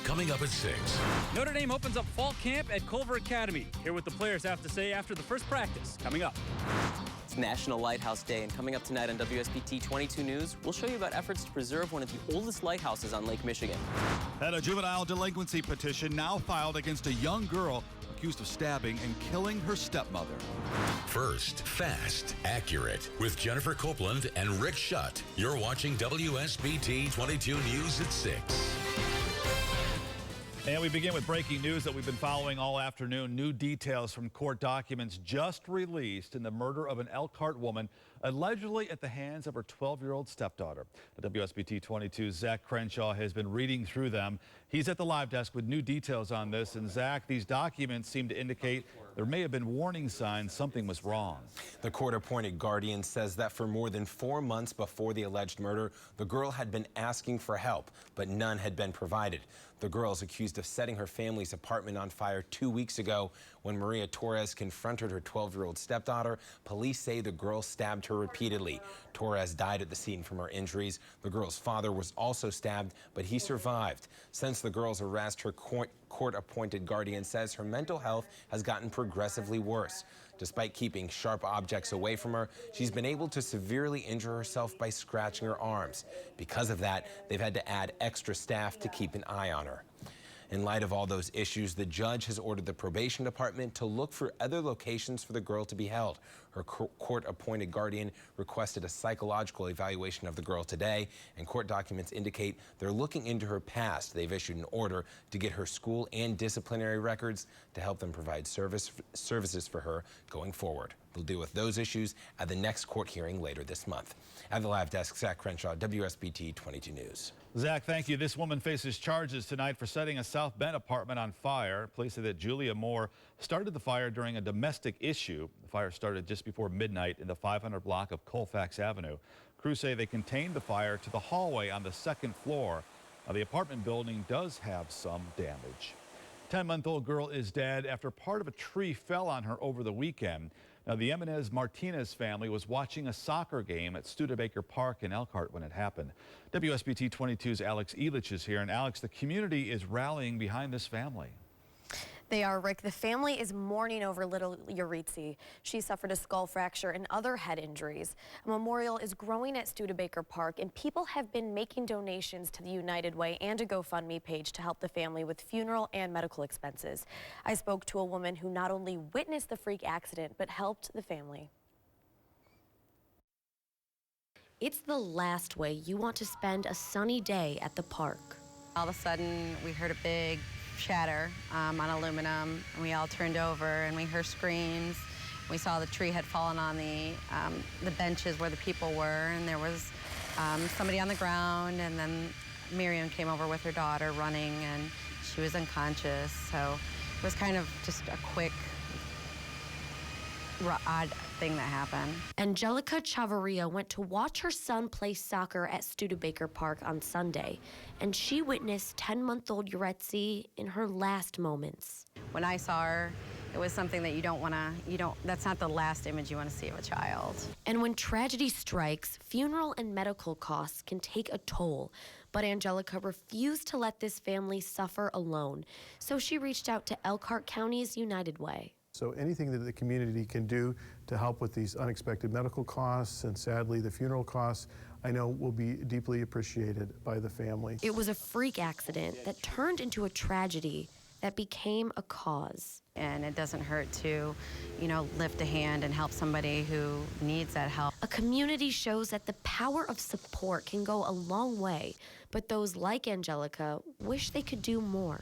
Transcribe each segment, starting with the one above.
coming up at 6. Notre Dame opens up fall camp at Culver Academy. Hear what the players have to say after the first practice, coming up. It's National Lighthouse Day, and coming up tonight on WSBT 22 News, we'll show you about efforts to preserve one of the oldest lighthouses on Lake Michigan. And a juvenile delinquency petition now filed against a young girl accused of stabbing and killing her stepmother. First, fast, accurate, with Jennifer Copeland and Rick Schutt. You're watching WSBT 22 News at 6. And we begin with breaking news that we've been following all afternoon. New details from court documents just released in the murder of an Elkhart woman, allegedly at the hands of her 12-year-old stepdaughter. The WSBT 22's Zach Crenshaw has been reading through them. He's at the live desk with new details on this. And Zach, these documents seem to indicate there may have been warning signs something was wrong. The court-appointed guardian says that for more than 4 months before the alleged murder, the girl had been asking for help, but none had been provided. The girl is accused of setting her family's apartment on fire 2 weeks ago when Maria Torres confronted her 12-year-old stepdaughter. Police say the girl stabbed her repeatedly. Torres died at the scene from her injuries. The girl's father was also stabbed, but he survived. Since the girl's arrest, her court-appointed guardian says her mental health has gotten progressively worse. Despite keeping sharp objects away from her, she's been able to severely injure herself by scratching her arms. Because of that, they've had to add extra staff to keep an eye on her. In light of all those issues, the judge has ordered the probation department to look for other locations for the girl to be held. Her court-appointed guardian requested a psychological evaluation of the girl today, and court documents indicate they're looking into her past. They've issued an order to get her school and disciplinary records to help them provide services for her going forward. We'll deal with those issues at the next court hearing later this month. At the live desk, Zach Crenshaw, WSBT 22 News. Zach, thank you. This woman faces charges tonight for setting a South Bend apartment on fire. Police say that Julia Moore started the fire during a domestic issue. The fire started just before midnight in the 500 block of Colfax Avenue. Crews say they contained the fire to the hallway on the second floor. Now, the apartment building does have some damage. 10-month-old girl is dead after part of a tree fell on her over the weekend. Now, the Martinez family was watching a soccer game at Studebaker Park in Elkhart when it happened. WSBT 22's Alex Elich is here. And Alex, the community is rallying behind this family. They are, Rick. The family is mourning over little Yuritsi. She suffered a skull fracture and other head injuries. A memorial is growing at Studebaker Park, and people have been making donations to the United Way and a GoFundMe page to help the family with funeral and medical expenses. I spoke to a woman who not only witnessed the freak accident, but helped the family. It's the last way you want to spend a sunny day at the park. All of a sudden, we heard a big shatter on aluminum, and we all turned over and we heard screams. We saw the tree had fallen on the benches where the people were, and there was somebody on the ground, and then Miriam came over with her daughter running, and she was unconscious. So it was kind of just a quick, odd thing that happened. Angelica Chavarria went to watch her son play soccer at Studebaker Park on Sunday, and she witnessed 10-month-old Yuritsi in her last moments. When I saw her, it was something that that's not the last image you want to see of a child. And when tragedy strikes, funeral and medical costs can take a toll. But Angelica refused to let this family suffer alone, so she reached out to Elkhart County's United Way. So anything that the community can do to help with these unexpected medical costs and sadly the funeral costs, I know will be deeply appreciated by the family. It was a freak accident that turned into a tragedy that became a cause. And it doesn't hurt to, lift a hand and help somebody who needs that help. A community shows that the power of support can go a long way, but those like Angelica wish they could do more.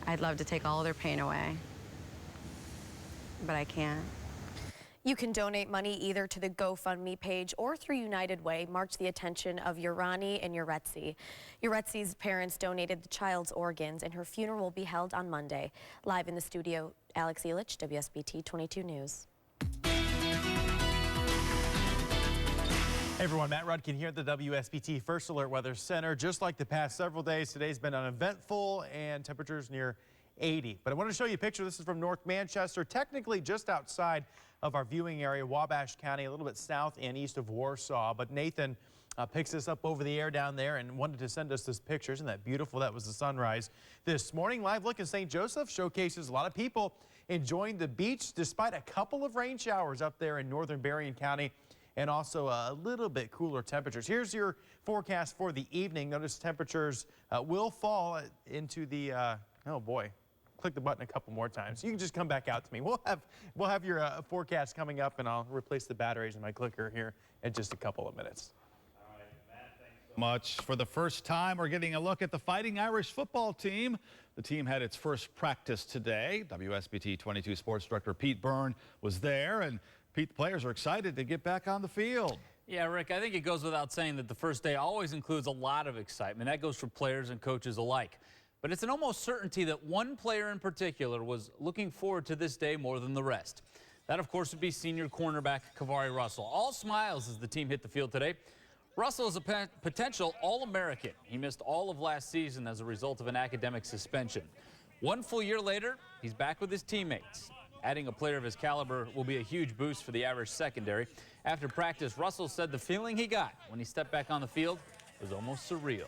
I'd love to take all of their pain away, but I can't. You can donate money either to the GoFundMe page or through United Way. March the attention of Urani and Yuritsi. Yuritsi's parents donated the child's organs, and her funeral will be held on Monday. Live in the studio, Alex Elich, WSBT 22 News. Hey everyone, Matt Rudkin here at the WSBT First Alert Weather Center. Just like the past several days, today's been uneventful and temperatures near 80. But I want to show you a picture. This is from North Manchester, technically just outside of our viewing area, Wabash County, a little bit south and east of Warsaw. But Nathan picks us up over the air down there and wanted to send us this picture. Isn't that beautiful? That was the sunrise this morning. Live look at St. Joseph showcases a lot of people enjoying the beach despite a couple of rain showers up there in northern Berrien County, and also a little bit cooler temperatures. Here's your forecast for the evening. Notice temperatures will fall into the, oh boy, click the button a couple more times. You can just come back out to me. We'll have your forecast coming up, and I'll replace the batteries in my clicker here in just a couple of minutes. All right, Matt, thanks so much. For the first time, we're getting a look at the Fighting Irish football team. The team had its first practice today. WSBT 22 Sports Director Pete Byrne was there, and Pete, the players are excited to get back on the field. Yeah, Rick, I think it goes without saying that the first day always includes a lot of excitement. That goes for players and coaches alike. But it's an almost certainty that one player in particular was looking forward to this day more than the rest. That, of course, would be senior cornerback Kavari Russell. All smiles as the team hit the field today. Russell is a potential All-American. He missed all of last season as a result of an academic suspension. 1 full year later, he's back with his teammates. Adding a player of his caliber will be a huge boost for the Irish secondary. After practice, Russell said the feeling he got when he stepped back on the field was almost surreal.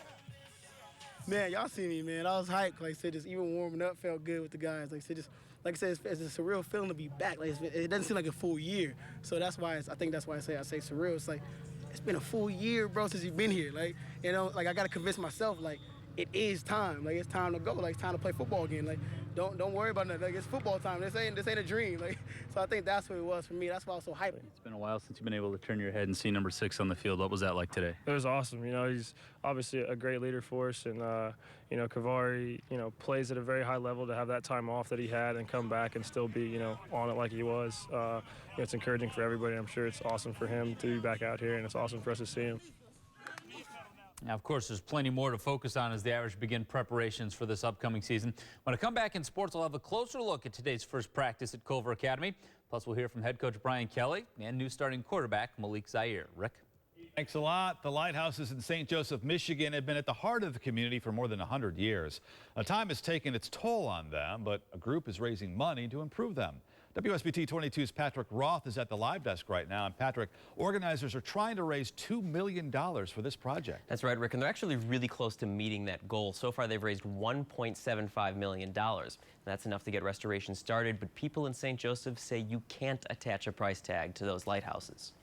Man, y'all see me, man. I was hyped. Like I said, just even warming up felt good with the guys. Like I said, it's a surreal feeling to be back. Like it doesn't seem like a full year. So that's why I think that's why I say surreal. It's like it's been a full year, bro, since you've been here. Like, you know, like I gotta convince myself, like, it is time. Like, it's time to go. Like, it's time to play football again. Like, don't worry about nothing. Like, it's football time. This ain't a dream. Like, so I think that's what it was for me. That's why I was so hyped. It's been a while since you've been able to turn your head and see number 6 on the field. What was that like today? It was awesome. You know, he's obviously a great leader for us, and you know, Kavari, you know, plays at a very high level. To have that time off that he had and come back and still be, you know, on it like he was. You know, it's encouraging for everybody. I'm sure it's awesome for him to be back out here, and it's awesome for us to see him. Now, of course, there's plenty more to focus on as the Irish begin preparations for this upcoming season. When I come back in sports, I'll have a closer look at today's first practice at Culver Academy. Plus, we'll hear from head coach Brian Kelly and new starting quarterback Malik Zaire. Rick? Thanks a lot. The lighthouses in St. Joseph, Michigan have been at the heart of the community for more than 100 years. Now, time has taken its toll on them, but a group is raising money to improve them. WSBT 22's Patrick Roth is at the live desk right now. And Patrick, organizers are trying to raise $2 million for this project. That's right, Rick, and they're actually really close to meeting that goal. So far, they've raised $1.75 million. That's enough to get restoration started, but people in St. Joseph say you can't attach a price tag to those lighthouses.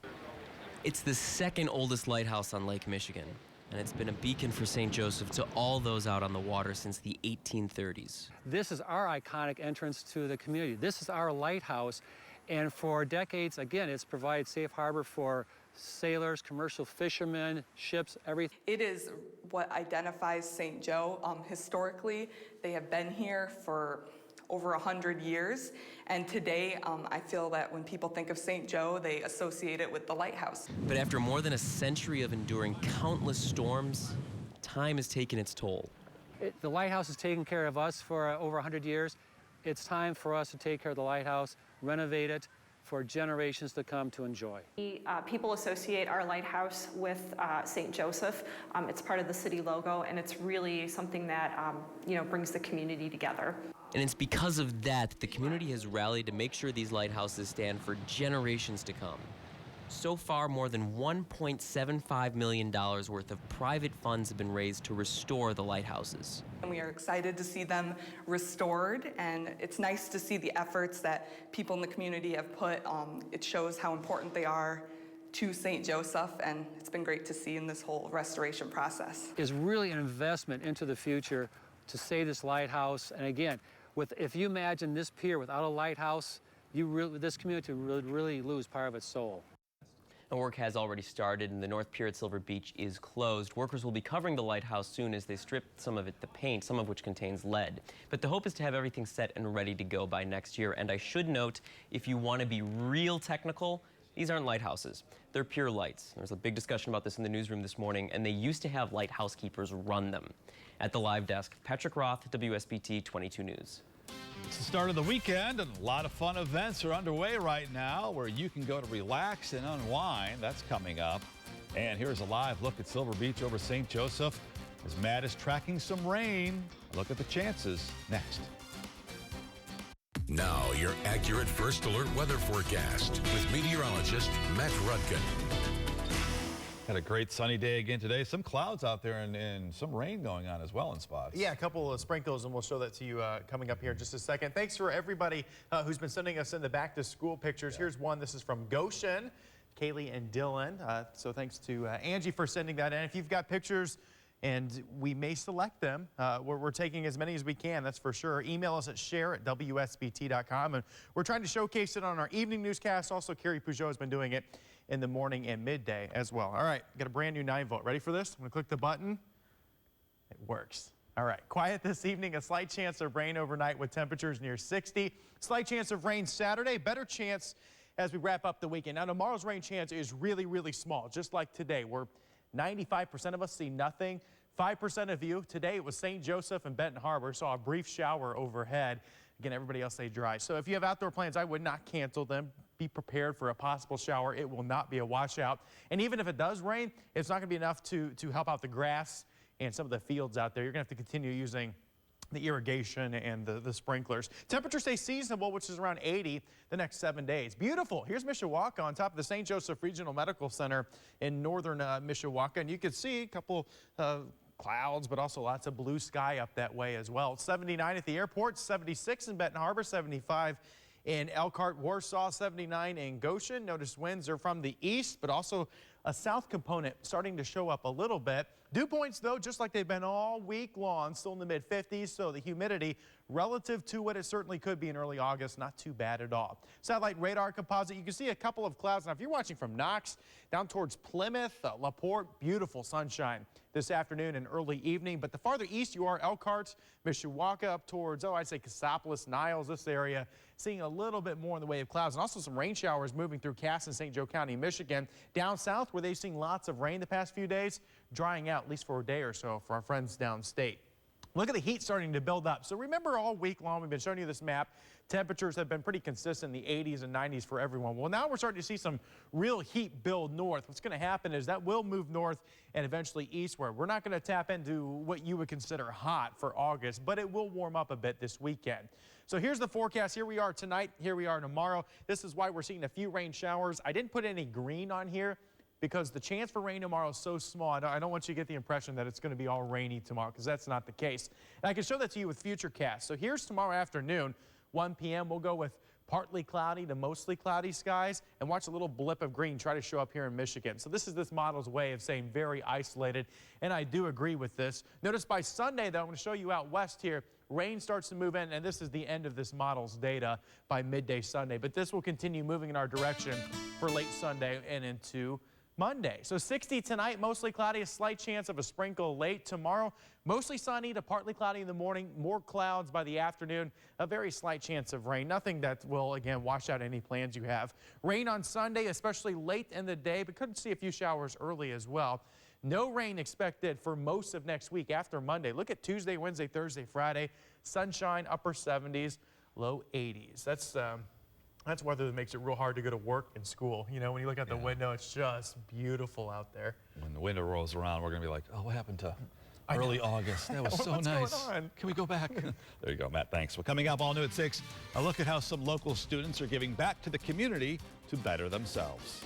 It's the second oldest lighthouse on Lake Michigan, and it's been a beacon for St. Joseph to all those out on the water since the 1830s. This is our iconic entrance to the community. This is our lighthouse, and for decades, again, it's provided safe harbor for sailors, commercial fishermen, ships, everything. It is what identifies St. Joe. Historically, they have been here for over 100 years, and today I feel that when people think of St. Joe, they associate it with the lighthouse. But after more than a century of enduring countless storms, time has taken its toll. The lighthouse has taken care of us for over 100 years. It's time for us to take care of the lighthouse, renovate it for generations to come to enjoy. People associate our lighthouse with St. Joseph. It's part of the city logo, and it's really something that you know, brings the community together. And it's because of that the community has rallied to make sure these lighthouses stand for generations to come. So far, more than $1.75 million worth of private funds have been raised to restore the lighthouses. And we are excited to see them restored, and it's nice to see the efforts that people in the community have put. It shows how important they are to St. Joseph, and it's been great to see in this whole restoration process. It's really an investment into the future to save this lighthouse, and again, if you imagine this pier without a lighthouse, this community would really lose part of its soul. And work has already started, and the North Pier at Silver Beach is closed. Workers will be covering the lighthouse soon as they strip some of the paint, some of which contains lead. But the hope is to have everything set and ready to go by next year. And I should note, if you want to be real technical, these aren't lighthouses. They're pier lights. There was a big discussion about this in the newsroom this morning, and they used to have lighthouse keepers run them. At the live desk, Patrick Roth, WSBT 22 News. It's the start of the weekend, and a lot of fun events are underway right now where you can go to relax and unwind. That's coming up. And here's a live look at Silver Beach over St. Joseph as Matt is tracking some rain. Look at the chances next. Now, your accurate first alert weather forecast with meteorologist Matt Rudkin. Had a great sunny day again today. Some clouds out there and some rain going on as well in spots. Yeah, a couple of sprinkles, and we'll show that to you coming up here in just a second. Thanks for everybody who's been sending us in the back to school pictures. Yeah. Here's one. This is from Goshen, Kaylee and Dylan. So thanks to Angie for sending that in. If you've got pictures, and we may select them. We're taking as many as we can, that's for sure. Email us at share@wsbt.com. And we're trying to showcase it on our evening newscast. Also, Carrie Peugeot has been doing it in the morning and midday as well. All right, got a brand new 9-volt. Ready for this? I'm going to click the button. It works. All right, quiet this evening. A slight chance of rain overnight with temperatures near 60. Slight chance of rain Saturday. Better chance as we wrap up the weekend. Now, tomorrow's rain chance is really, really small, just like today. We're 95% of us see nothing. 5% of you, today it was St. Joseph and Benton Harbor, saw a brief shower overhead. Again, everybody else stay dry. So if you have outdoor plans, I would not cancel them. Be prepared for a possible shower. It will not be a washout. And even if it does rain, it's not going to be enough to help out the grass and some of the fields out there. You're going to have to continue using the irrigation and the sprinklers. Temperatures stay seasonable, which is around 80 the next 7 days. Beautiful. Here's Mishawaka on top of the St. Joseph Regional Medical Center in northern Mishawaka. And you can see a couple clouds, but also lots of blue sky up that way as well. 79 at the airport, 76 in Benton Harbor, 75 in Elkhart, Warsaw, 79 in Goshen. Notice winds are from the east, but also a south component starting to show up a little bit. Dew points, though, just like they've been all week long, still in the mid-50s, so the humidity relative to what it certainly could be in early August, not too bad at all. Satellite radar composite, you can see a couple of clouds. Now, if you're watching from Knox down towards Plymouth, LaPorte, beautiful sunshine this afternoon and early evening. But the farther east you are, Elkhart, Mishawaka, up towards, I'd say Cassopolis, Niles, this area, seeing a little bit more in the way of clouds. And also some rain showers moving through Cass and St. Joe County, Michigan. Down south, where they've seen lots of rain the past few days, drying out at least for a day or so for our friends downstate. Look at the heat starting to build up. So remember, all week long we've been showing you this map. Temperatures have been pretty consistent in the 80s and 90s for everyone. Well, now we're starting to see some real heat build north. What's going to happen is that will move north and eventually eastward. We're not going to tap into what you would consider hot for August, but it will warm up a bit this weekend. So here's the forecast. Here we are tonight. Here we are tomorrow. This is why we're seeing a few rain showers. I didn't put any green on here because the chance for rain tomorrow is so small. I don't want you to get the impression that it's going to be all rainy tomorrow, because that's not the case. And I can show that to you with Futurecast. So here's tomorrow afternoon, 1 p.m. We'll go with partly cloudy to mostly cloudy skies, and watch a little blip of green try to show up here in Michigan. So this is this model's way of saying very isolated, and I do agree with this. Notice by Sunday, though, I'm going to show you out west here, rain starts to move in, and this is the end of this model's data by midday Sunday. But this will continue moving in our direction for late Sunday and into Monday. So 60 tonight, mostly cloudy, a slight chance of a sprinkle late. Tomorrow, mostly sunny to partly cloudy in the morning, more clouds by the afternoon, a very slight chance of rain. Nothing that will, again, wash out any plans you have. Rain on Sunday, especially late in the day, but could see a few showers early as well. No rain expected for most of next week after Monday. Look at Tuesday, Wednesday, Thursday, Friday. Sunshine, upper 70s, low 80s. That's weather that makes it real hard to go to work and school. You know, when you look out the window, it's just beautiful out there. When the winter rolls around, we're going to be like, oh, what happened to early August? That was so nice. What's going on? Can we go back? There you go, Matt. Thanks. Well, coming up all new at 6, a look at how some local students are giving back to the community to better themselves.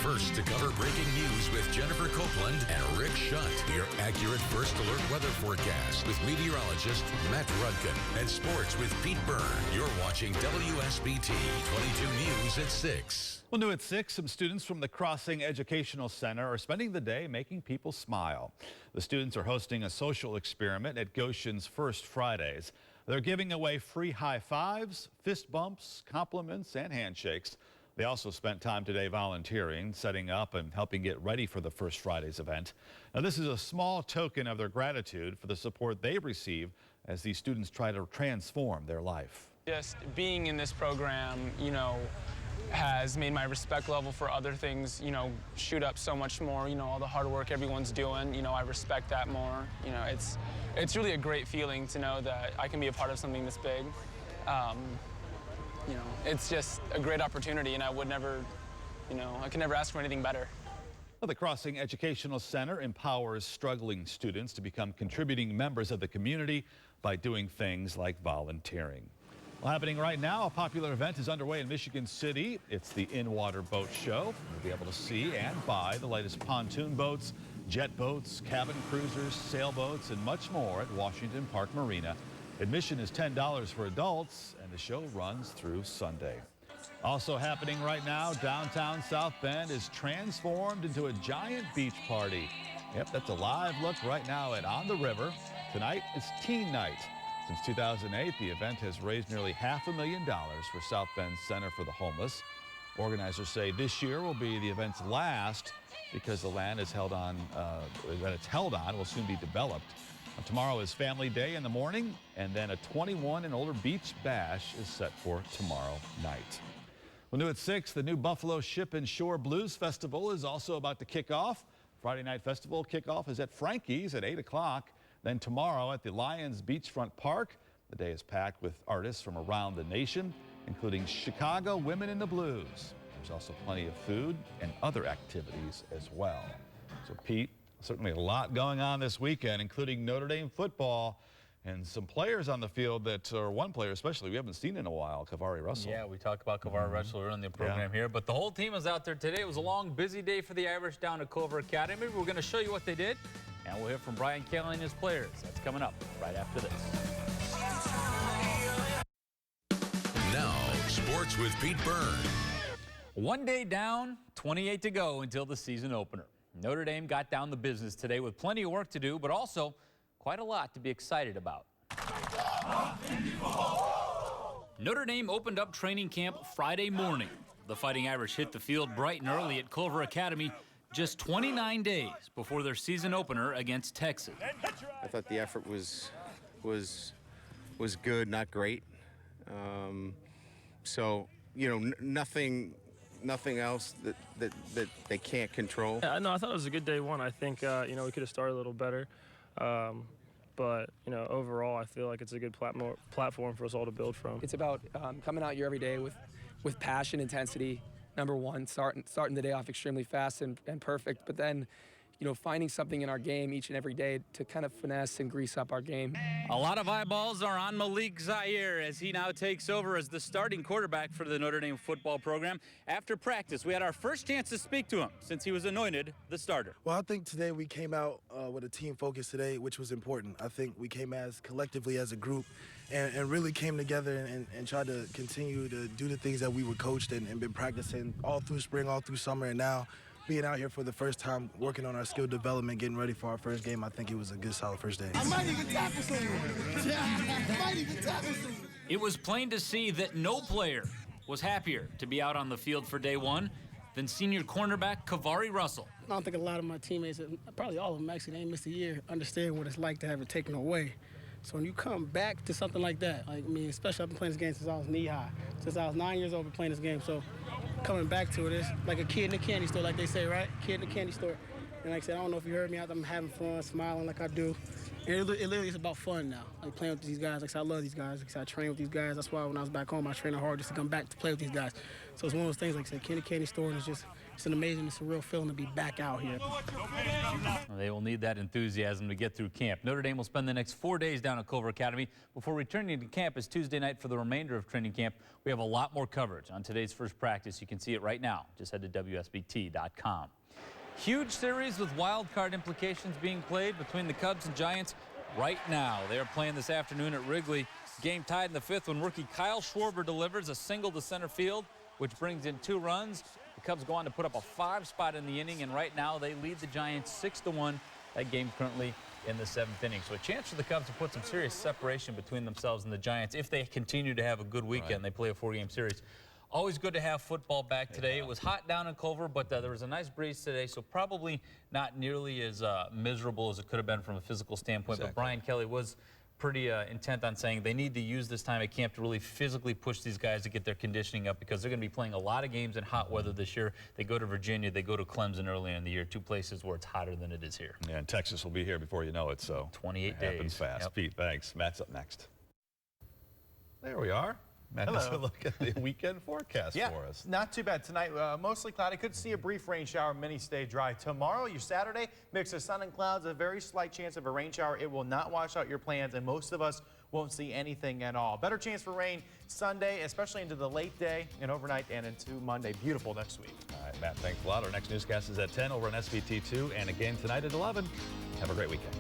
First to cover breaking news with Jennifer Copeland and Rick Shutt. Your accurate first alert weather forecast with meteorologist Matt Rudkin. And sports with Pete Byrne. You're watching WSBT 22 News at 6. Well, new at 6, some students from the Crossing Educational Center are spending the day making people smile. The students are hosting a social experiment at Goshen's First Fridays. They're giving away free high fives, fist bumps, compliments, and handshakes. They also spent time today volunteering, setting up and helping get ready for the First Fridays event. Now, this is a small token of their gratitude for the support they receive as these students try to transform their life. Just being in this program, you know, has made my respect level for other things, you know, shoot up so much more. You know, all the hard work everyone's doing, you know, I respect that more. You know, it's really a great feeling to know that I can be a part of something this big. You know, it's just a great opportunity, and I would never, you know, I can never ask for anything better. Well, the Crossing Educational Center empowers struggling students to become contributing members of the community by doing things like volunteering. Well, happening right now, a popular event is underway in Michigan City. It's the In-Water Boat Show. You'll be able to see and buy the latest pontoon boats, jet boats, cabin cruisers, sailboats, and much more at Washington Park Marina. Admission is $10 for adults, and the show runs through Sunday. Also happening right now, downtown South Bend is transformed into a giant beach party. Yep, that's a live look right now at On the River. Tonight is Teen Night. Since 2008, the event has raised nearly $500,000 for South Bend's Center for the Homeless. Organizers say this year will be the event's last because the land is held on will soon be developed. Tomorrow is Family Day in the morning, and then a 21 and older beach bash is set for tomorrow night. Well, new at 6, the new Buffalo Ship and Shore Blues Festival is also about to kick off. Friday night festival kickoff is at Frankie's at 8 o'clock. Then tomorrow at the Lions Beachfront Park, the day is packed with artists from around the nation, including Chicago Women in the Blues. There's also plenty of food and other activities as well. So, Pete, certainly a lot going on this weekend, including Notre Dame football and some players on the field or one player especially we haven't seen in a while, Kavari Russell. Yeah, we talked about Kavari Russell earlier in the program here, but the whole team was out there today. It was a long, busy day for the Irish down at Culver Academy. We're going to show you what they did. And we'll hear from Brian Kelly and his players. That's coming up right after this. Now, sports with Pete Byrne. One day down, 28 to go until the season opener. Notre Dame got down the business today with plenty of work to do, but also quite a lot to be excited about. Notre Dame opened up training camp Friday morning. The Fighting Irish hit the field bright and early at Culver Academy just 29 days before their season opener against Texas. I thought the effort was good, not great. So, you know, nothing else that they can't control. Yeah, no, I thought it was a good day one. I think, you know, we could have started a little better. But, you know, overall, I feel like it's a good platform for us all to build from. It's about coming out here every day with passion, intensity. Number one, starting the day off extremely fast and perfect, but then, you know, finding something in our game each and every day to kind of finesse and grease up our game. A lot of eyeballs are on Malik Zaire as he now takes over as the starting quarterback for the Notre Dame football program. After practice, we had our first chance to speak to him since he was anointed the starter. Well, I think today we came out with a team focus today, which was important. I think we came as collectively as a group and really came together and tried to continue to do the things that we were coached and been practicing all through spring, all through summer, and now being out here for the first time, working on our skill development, getting ready for our first game. I think it was a good, solid first day. I might even tackle someone. I might even tackle someone. It was plain to see that no player was happier to be out on the field for day one than senior cornerback Kavari Russell. I don't think a lot of my teammates, probably all of them actually, they ain't missed a year, understand what it's like to have it taken away. So when you come back to something like that, like, I mean, especially I've been playing this game since I was knee-high. Since I was 9 years old, I've been playing this game. So coming back to it, it's like a kid in a candy store, like they say, right? Kid in a candy store. And like I said, I don't know if you heard me out there, I'm having fun, smiling like I do. And it literally is about fun now, like playing with these guys. Like I said, I love these guys. Like I said, I train with these guys. That's why when I was back home, I trained hard just to come back to play with these guys. So it's one of those things, like I said, kid in a candy store, and it's an amazing, it's a real feeling to be back out here. They will need that enthusiasm to get through camp. Notre Dame will spend the next 4 days down at Culver Academy before returning to campus Tuesday night for the remainder of training camp. We have a lot more coverage on today's first practice. You can see it right now. Just head to WSBT.com. Huge series with wild card implications being played between the Cubs and Giants right now. They are playing this afternoon at Wrigley. Game tied in the fifth when rookie Kyle Schwarber delivers a single to center field, which brings in 2 runs. The Cubs go on to put up a 5 spot in the inning, and right now they lead the Giants 6-1. That game currently in the 7th inning. So a chance for the Cubs to put some serious separation between themselves and the Giants if they continue to have a good weekend. Right. They play a 4-game series. Always good to have football back today. It was hot down in Culver, but there was a nice breeze today, so probably not nearly as miserable as it could have been from a physical standpoint. Exactly. But Brian Kelly was pretty intent on saying they need to use this time at camp to really physically push these guys to get their conditioning up because they're going to be playing a lot of games in hot weather this year. They go to Virginia, they go to Clemson early in the year, 2 places where it's hotter than it is here. Yeah, and Texas will be here before you know it, so 28 days. Happens fast. Yep. Pete, thanks. Matt's up next. There we are. Matt has a look at the weekend forecast Yeah, for us. not too bad tonight. Mostly cloudy. Could see a brief rain shower. Many stay dry. Tomorrow, your Saturday, mix of sun and clouds. A very slight chance of a rain shower. It will not wash out your plans, and most of us won't see anything at all. Better chance for rain Sunday, especially into the late day and overnight and into Monday. Beautiful next week. All right, Matt, thanks a lot. Our next newscast is at 10 over on SBT2 and again tonight at 11. Have a great weekend.